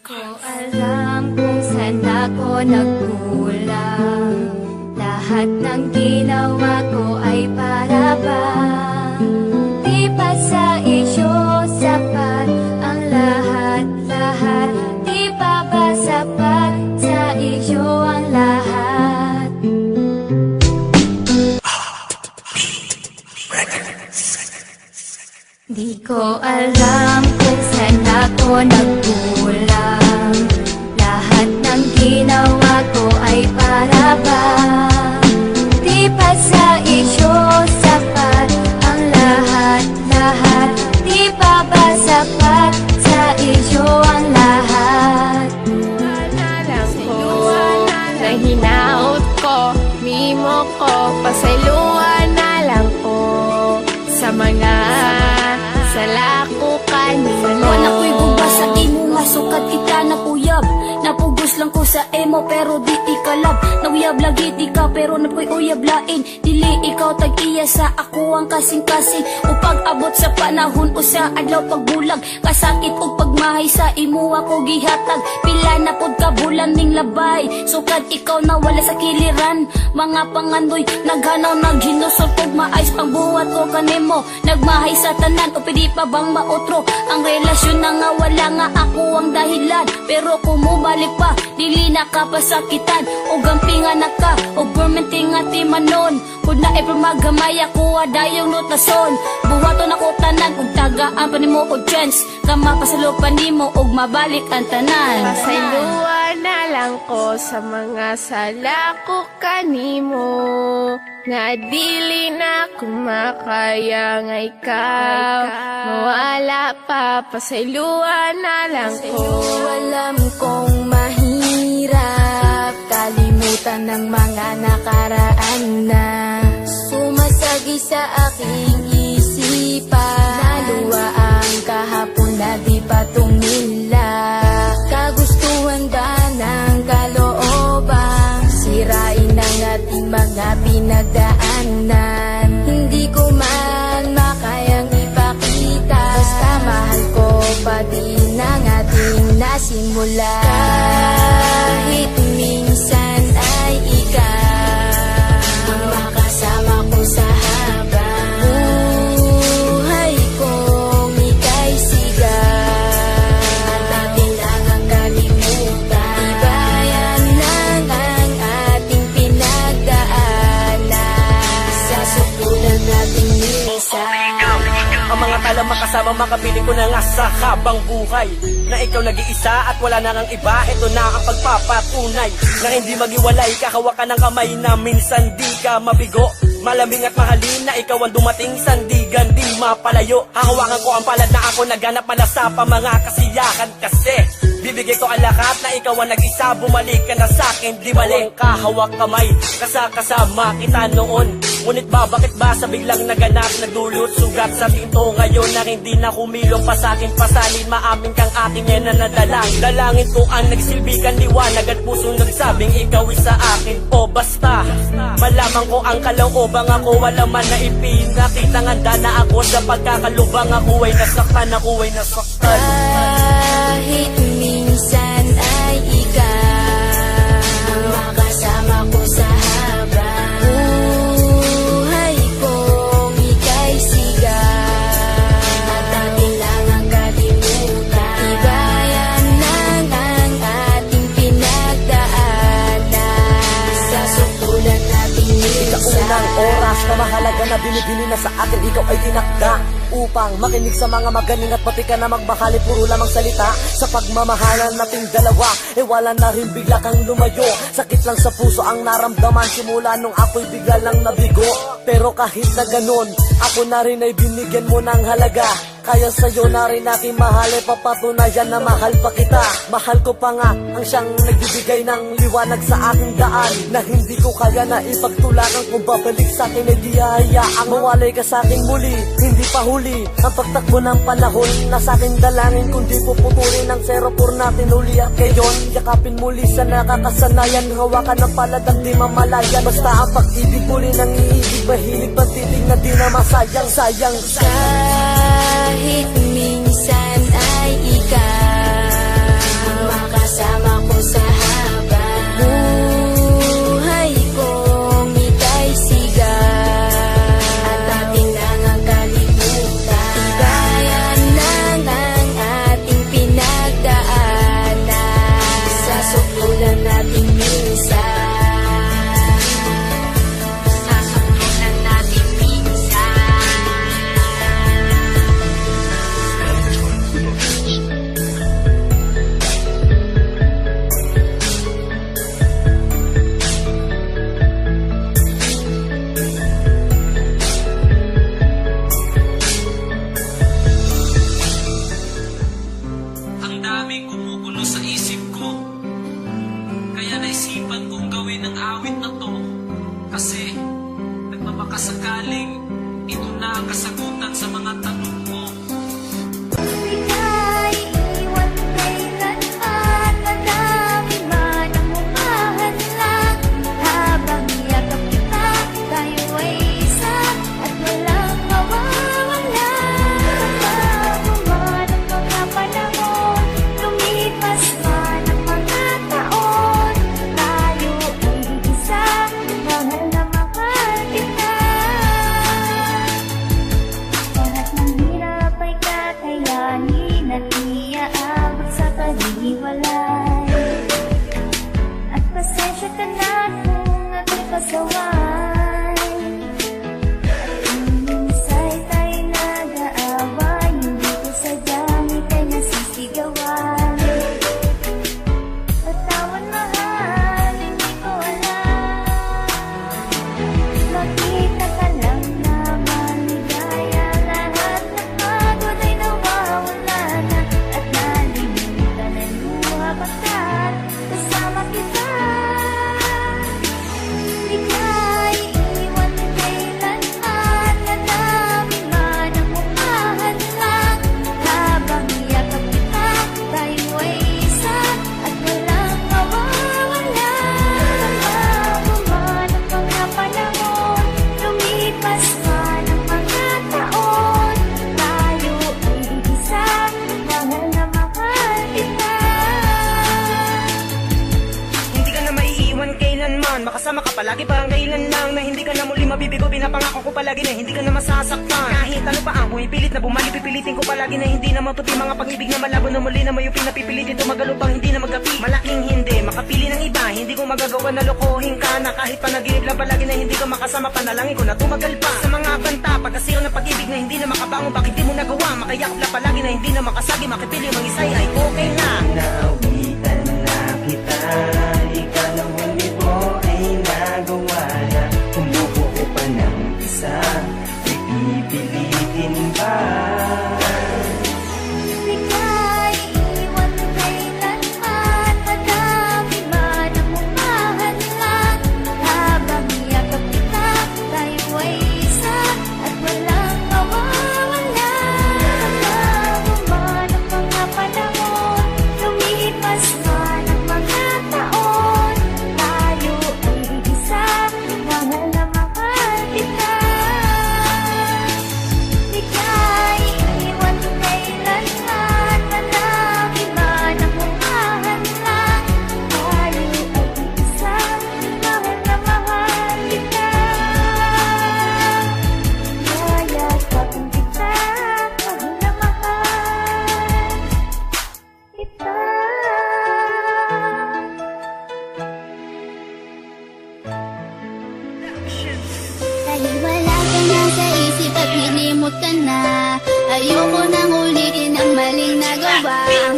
Ko alam kung saan ako nagkulang. Lahat ng ginawa ko ay para bang di pa sa iyo sapat ang lahat-lahat. Di pa ba sapat sa iyo ang lahat? Di ko alam kung saan ako nagkulang. Lahat ng ginawa ko ay para bang di pa sa iyo sapat ang lahat-lahat. Di pa ba sapat sa iyo ang lahat? Alam ko na hinaut ko, mimo ko, pasayluan na lang ko sa mga salako kanino. Ako'y guba sa imo nga sukat kita napuyab. Napugos lang ko sa emo pero di ikalab. Nawiyab lagi di ka pero napoy uyab lain. Dili ikaw tag-iya sa ako ang kasing-kasing. Upag abot sa panahon o sa adlaw pagbulag. Kasakit o pagmahay sa imo ako gihatag. Pila na pod ka bulan ning labay. Sukat ikaw na wala sa kiliran. Mga pangandoy naghanaw naghinusot og maayos pang buhat ko kanimo. Nagmahay sa tanan o pwede pa bang maotro. Ang relasyon na nga wala nga ako ang dahilan. Pero kumubalik pa, dili na ka pasakitan. O gampingan na ka, o permenting at imanon. Kung na ipamagamay ako adayong notason. Buhaton ako tanan, kung tagaan pa nimo o chance. Kama pasalupan nimo, og mabalik ang tanan. Pasayluan na lang ko sa mga salako kanimo. Nga dili na kumakaya nga ikaw mawala pa, pasayluan na lang ko. Alam kong mahirap kalimutan ng mga nakaraan na sumasagi sa aking isipan. Naluwa ang kahapon na di pa tumila. Kagustuhan ba ng kalooban? Sirain ang ating mga pinagdaanan. Hindi ko man makayang ipakita. Basta mahal ko pa din ang ating nasimula. Kahit minsan ay ikaw ang makasama ko sa habang buhay kong ika'y sigaw. At atin lang ang kalimutan. Ibayan lang ang ating pinagdaanan sa sukulan nating minsan. Ang mga tala makasama makapiling ko na nga sa habang buhay. Na ikaw nag-iisa at wala na ngang iba. Ito na ang pagpapatunay na hindi magiwalay. Kahawakan ng kamay na minsan di ka mabigo. Malamig at mahalin na ikaw ang dumating. Sandigan di mapalayo. Hahawakan ko ang palad na ako naganap malasa pa mga kasiyahan. Kasi bibigay ko ang lahat na ikaw ang nag-isa. Bumalik ka na sa'kin, di mali. Kahawak kamay, kasama kita noon. Ngunit ba, bakit ba sa biglang naganap, nagdulot sugat sa pinto ngayon na hindi na kumilong pa sa'kin pasalin. Maamin kang aking yan na nadalang. Dalangin ko ang nagsilbi kang liwanag at puso nagsabing ikaw sa akin. O basta, malaman ko ang kalooban ako, wala man na ipinakita. Handa na ako sa pagkakalubang, ako ay nasaktan, ako ay nasaktan. Kahit minsan ay ikaw ang makasama ko sa habang buhay kong ika'y sigaw. At atin lang ang kalimutan. Ibayan lang ang ating pinagdaanan sa sukulan nating minsan. Unang oras na mahalaga na binibini na sa akin, ikaw ay tinakda upang makinig sa mga magaling at pati ka na magbakali. Puro lamang salita sa pagmamahalan nating dalawa. Wala na rin bigla kang lumayo. Sakit lang sa puso ang naramdaman simula nung ako'y bigla lang nabigo. Pero kahit na ganun, ako na rin ay binigyan mo ng halaga. Kaya sa'yo na rin aking mahal, papatunayan na mahal pa kita. Mahal ko pa nga ang siyang nagbibigay ng liwanag sa aking daan, na hindi ko kaya na ipagtulakan. Kung babalik sa'kin ay di hayaang mawalay ka sa'kin muli. Hindi pa huli ang pagtakbo ng panahon na sa'king dalangin, kundi puputulin ang 04 natin uli. At ngayon, yakapin muli sa nakakasanayan, hawakan ng palad ang di mamalayan. Basta ang pag-ibig muli nang iibig, mahilig pagtitig na di na masayang. Sayang Kahit minsan ay ikaw kasagutan sa mga tanong mo. Ika'y iwan kailanman, madami man ang humahadlang. Habang yakap kita, tayo ay isa at walang mawawala. Bago man ang mga panahon, lumipas man ang mga taon, tayo ay isa, mahal na mahal kita. Lahat ng hirap ay kakayanin at iaabot sa paghiwalay. At pasensya ka na kung ako'y pasaway. At kung minsa'y tayo nag-aaway, hindi ko sadyang ika'y nasisigawan. Patawan mahal, hindi ko alam. Makita ka lang na maligaya, lahat ng pagod ay nawawala na. At nalilimutan ang luha pagkat kasama kita. Ika'y iwan kailanman, madami man ang humahadlang. Habang yakap kita, tayo ay isa at walang mawawala. Bago man ang mga panahon, lumipas man ang mga taon, tayo ay isa, mahal na mahal kita. Hindi ka na maiiwan kailanman, makasama ka palagi parang kailan lang. Na hindi ka na muli mabibigo, pinapangako ko palagi na hindi ka na masasaktan. Kahit ano pa ang pumipilit na bumalik, pipilitin ko palagi na hindi na maputi. Mga pag-ibig na malabo na muli na mayo pinapipilit ito magalupang hindi na magapi. Malaking hindi, makapili ng iba, hindi ko magagawa na lokohin ka na. Kahit panaginip lang palagi na hindi ka makasama, panalangin ko na tumagal pa. Sa mga banta, pagkasiro ng pag-ibig na hindi na makabangon, bakit di mo nagawa? Makayakap lang palagi na hindi na makasagi, makipili mang isay ay okay na. Naawitan na kita, ikalawang mo ay nagawa na. Kumubuo pa ng isa, ipipilitin pa. Ika'y iwan kailanman, madami man ang humahadlang. Habang yakap kita, tayo ay isa at walang mawawala. Bago man ang mga panahon, lumipas man ang mga taon, tayo ay isa, mahal na mahal kita. Ika'y iwan kailanman, madami man ang humahadlang. Tayo ay isa, mahal na mahal kita. Yayakapin kita, mahal na mahal kita. Dahil wala ka na sa isip at nilimot ka na, ayoko nang ulitin ang maling nagawa. Ang